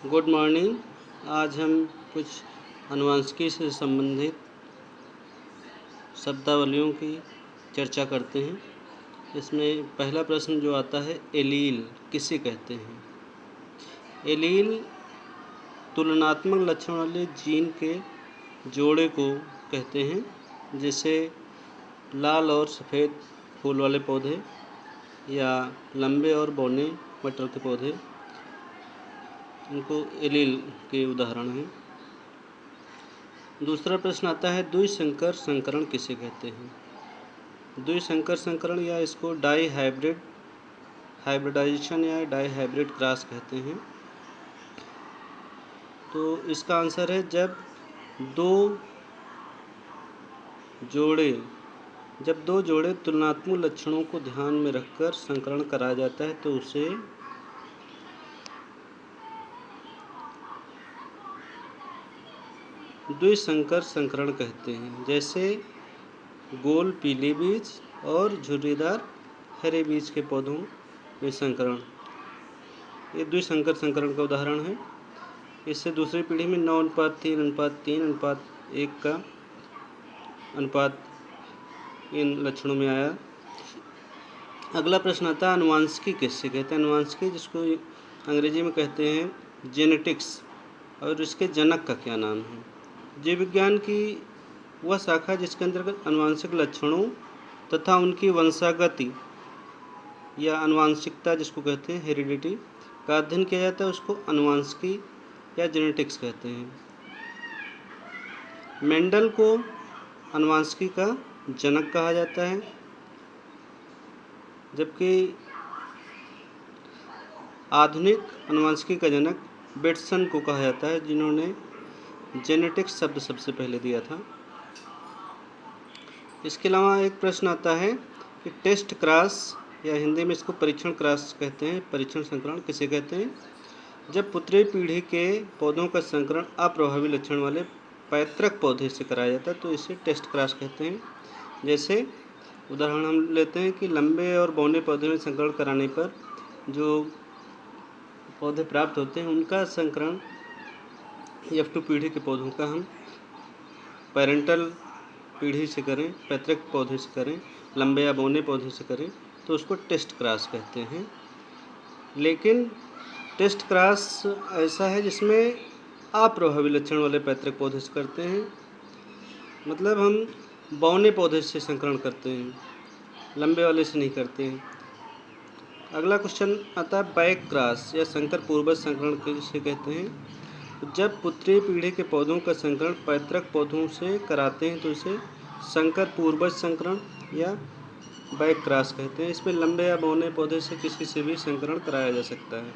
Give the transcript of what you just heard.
Good morning. आज हम कुछ अनुवांशिकी से संबंधित शब्दावलियों की चर्चा करते हैं। इसमें पहला प्रश्न जो आता है, एलील किसे कहते हैं? एलील तुलनात्मक लक्षण वाले जीन के जोड़े को कहते हैं, जैसे लाल और सफ़ेद फूल वाले पौधे या लंबे और बौने मटर के पौधे, इनको एलील के उदाहरण हैं। दूसरा प्रश्न आता है, द्विसंकर संकरण किसे कहते हैं? द्विसंकर संकरण या इसको हाइब्रिडाइजेशन या डाई हाइब्रिड क्रॉस कहते हैं। तो इसका आंसर है, जब दो जोड़े तुलनात्मक लक्षणों को ध्यान में रखकर संकरण कराया जाता है तो उसे द्विसंकर संकरण कहते हैं। जैसे गोल पीले बीज और झुर्रीदार हरे बीज के पौधों में संकरण, ये द्विसंकर संकरण का उदाहरण है। इससे दूसरी पीढ़ी में 9:3:3:1 का अनुपात इन लक्षणों में आया। अगला प्रश्न आता है, अनुवांशिकी किससे कहते हैं? अनुवांशिकी, जिसको अंग्रेजी में कहते हैं जेनेटिक्स, और इसके जनक का क्या नाम है? जीव विज्ञान की वह शाखा जिसके अंतर्गत अनुवांशिक लक्षणों तथा उनकी वंशागति या अनुवांशिकता, जिसको कहते हैं हेरिडिटी, का अध्ययन किया जाता है, उसको अनुवांशिकी या जेनेटिक्स कहते हैं। मेंडल को अनुवांशिकी का जनक कहा जाता है, जबकि आधुनिक अनुवांशिकी का जनक बेट्सन को कहा जाता है, जिन्होंने जेनेटिक्स शब्द सबसे पहले दिया था। इसके अलावा एक प्रश्न आता है कि टेस्ट क्रॉस, या हिंदी में इसको परीक्षण क्रॉस कहते हैं, परीक्षण संकरण किसे कहते हैं? जब पुत्री पीढ़ी के पौधों का संकरण अप्रभावी लक्षण वाले पैतृक पौधे से कराया जाता है तो इसे टेस्ट क्रॉस कहते हैं। जैसे उदाहरण हम लेते हैं कि लंबे और बौने पौधे में संकरण कराने पर जो पौधे प्राप्त होते हैं उनका संकरण F2 पीढ़ी के पौधों का हम पेरेंटल पीढ़ी से करें, पैतृक पौधे से करें, लंबे या बौने पौधे से करें तो उसको टेस्ट क्रॉस कहते हैं। लेकिन टेस्ट क्रॉस ऐसा है जिसमें अप्रभावी लक्षण वाले पैतृक पौधे से करते हैं, मतलब हम बौने पौधे से संकरण करते हैं, लंबे वाले से नहीं करते हैं। अगला क्वेश्चन आता है, बैक क्रॉस या संकर पूर्वज संकरण किसे कहते हैं? जब पुत्री पीढ़ी के पौधों का संकरण पैतृक पौधों से कराते हैं तो इसे संकर पूर्वज संकरण या बैक क्रॉस कहते हैं। इसमें लंबे या बौने पौधे से किसी से भी संकरण कराया जा सकता है।